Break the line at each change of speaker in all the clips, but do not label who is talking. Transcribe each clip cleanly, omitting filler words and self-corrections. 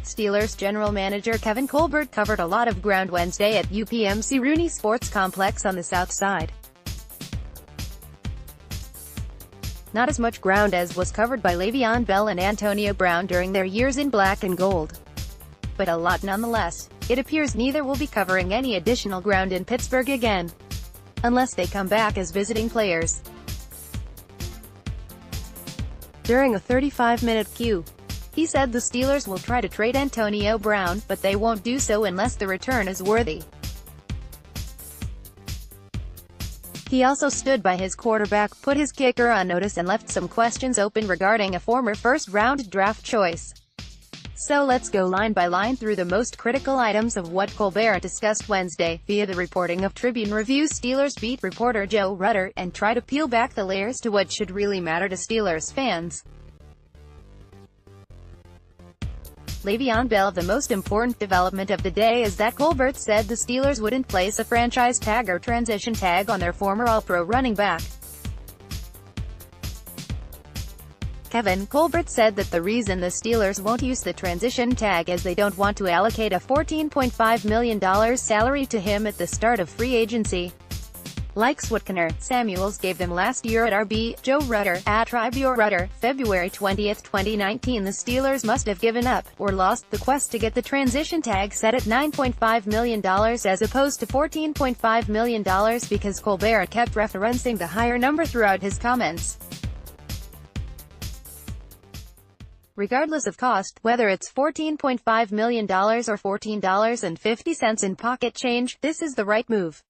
Steelers general manager Kevin Colbert covered a lot of ground Wednesday at UPMC Rooney Sports Complex on the south side. Not as much ground as was covered by Le'Veon Bell and Antonio Brown during their years in black and gold. But a lot nonetheless. It appears neither will be covering any additional ground in Pittsburgh again, unless they come back as visiting players. During a 35-minute Q, he said the Steelers will try to trade Antonio Brown, but they won't do so unless the return is worthy. He also stood by his quarterback, put his kicker on notice and left some questions open regarding a former first-round draft choice. So let's go line by line through the most critical items of what Colbert discussed Wednesday, via the reporting of Tribune Review Steelers beat reporter Joe Rutter, and try to peel back the layers to what should really matter to Steelers fans. Le'Veon Bell. The most important development of the day is that Colbert said the Steelers wouldn't place a franchise tag or transition tag on their former All-Pro running back. Kevin Colbert said that the reason the Steelers won't use the transition tag is they don't want to allocate a $14.5 million salary to him at the start of free agency, like Switkener Samuels gave them last year at RB. Joe Rutter, at Rutter, February 20, 2019. The Steelers must have given up, or lost, the quest to get the transition tag set at $9.5 million as opposed to $14.5 million because Colbert kept referencing the higher number throughout his comments. Regardless of cost, whether it's $14.5 million or $14.50 in pocket change, this is the right move.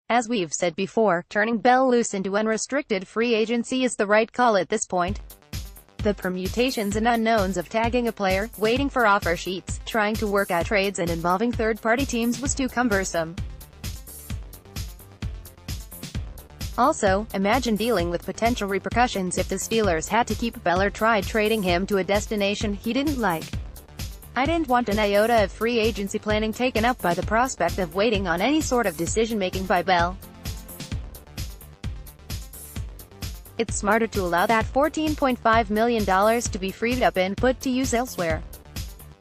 As we've said before, turning Bell loose into unrestricted free agency is the right call at this point. The permutations and unknowns of tagging a player, waiting for offer sheets, trying to work out trades and involving third-party teams was too cumbersome. Also, imagine dealing with potential repercussions if the Steelers had to keep Bell or tried trading him to a destination he didn't like. I didn't want an iota of free agency planning taken up by the prospect of waiting on any sort of decision-making by Bell. It's smarter to allow that $14.5 million to be freed up and put to use elsewhere.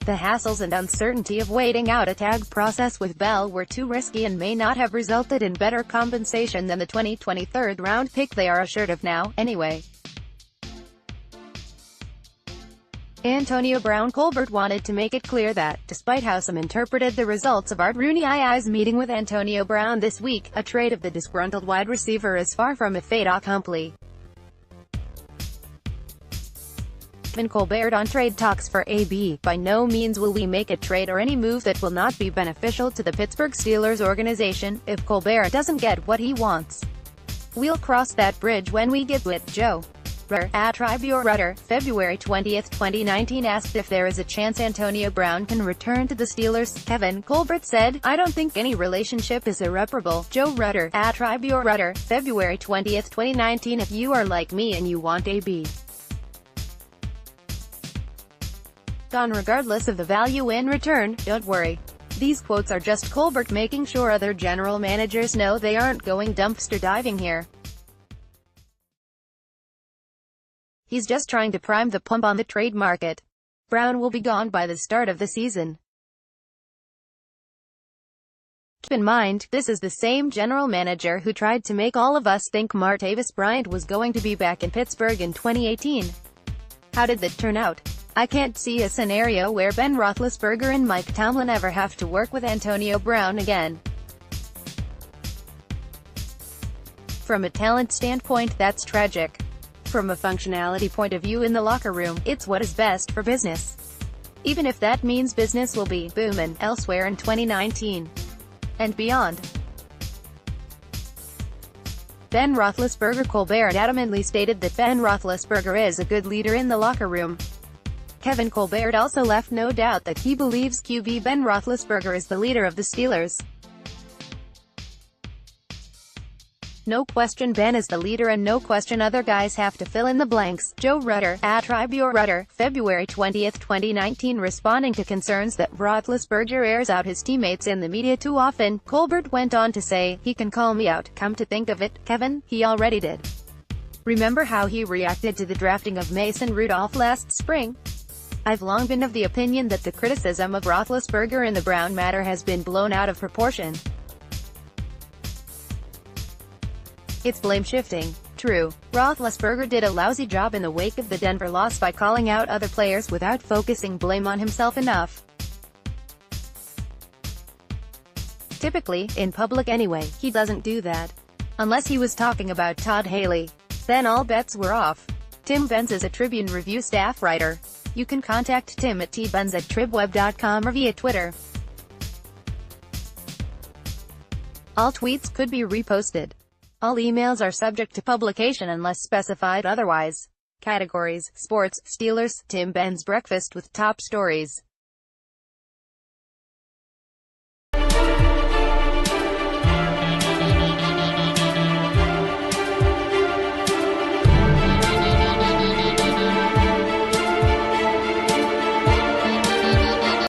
The hassles and uncertainty of waiting out a tag process with Bell were too risky and may not have resulted in better compensation than the 2023 third-round pick they are assured of now, anyway. Antonio Brown. Colbert wanted to make it clear that, despite how some interpreted the results of Art Rooney's meeting with Antonio Brown this week, a trade of the disgruntled wide receiver is far from a fait accompli. Kevin Colbert on trade talks for AB. By no means will we make a trade or any move that will not be beneficial to the Pittsburgh Steelers organization. If Colbert doesn't get what he wants, we'll cross that bridge when we get to it. Joe Rutter, at Rutter, February 20, 2019 asked if there is a chance Antonio Brown can return to the Steelers. Kevin Colbert said, "I don't think any relationship is irreparable." Joe Rutter, at Rutter, February 20, 2019 If you are like me and you want AB gone regardless of the value in return, don't worry. These quotes are just Colbert making sure other general managers know they aren't going dumpster diving here. He's just trying to prime the pump on the trade market. Brown will be gone by the start of the season. Keep in mind, this is the same general manager who tried to make all of us think Martavis Bryant was going to be back in Pittsburgh in 2018. How did that turn out? I can't see a scenario where Ben Roethlisberger and Mike Tomlin ever have to work with Antonio Brown again. From a talent standpoint, that's tragic. From a functionality point of view in the locker room, it's what is best for business. Even if that means business will be booming elsewhere in 2019 and beyond. Ben Roethlisberger. Colbert adamantly stated that Ben Roethlisberger is a good leader in the locker room. Kevin Colbert also left no doubt that he believes QB Ben Roethlisberger is the leader of the Steelers. No question Ben is the leader and no question other guys have to fill in the blanks. Joe Rutter, at Rutter, February 20, 2019 Responding to concerns that Roethlisberger airs out his teammates in the media too often, Colbert went on to say, "He can call me out. Come to think of it, Kevin, he already did." Remember how he reacted to the drafting of Mason Rudolph last spring? I've long been of the opinion that the criticism of Roethlisberger in the Brown matter has been blown out of proportion. It's blame-shifting. True, Roethlisberger did a lousy job in the wake of the Denver loss by calling out other players without focusing blame on himself enough. Typically, in public anyway, he doesn't do that. Unless he was talking about Todd Haley. Then all bets were off. Tim Benz is a Tribune Review staff writer. You can contact Tim at tbenz@tribweb.com or via Twitter. All tweets could be reposted. All emails are subject to publication unless specified otherwise. Categories: Sports, Steelers, Tim Benz Breakfast with Top Stories.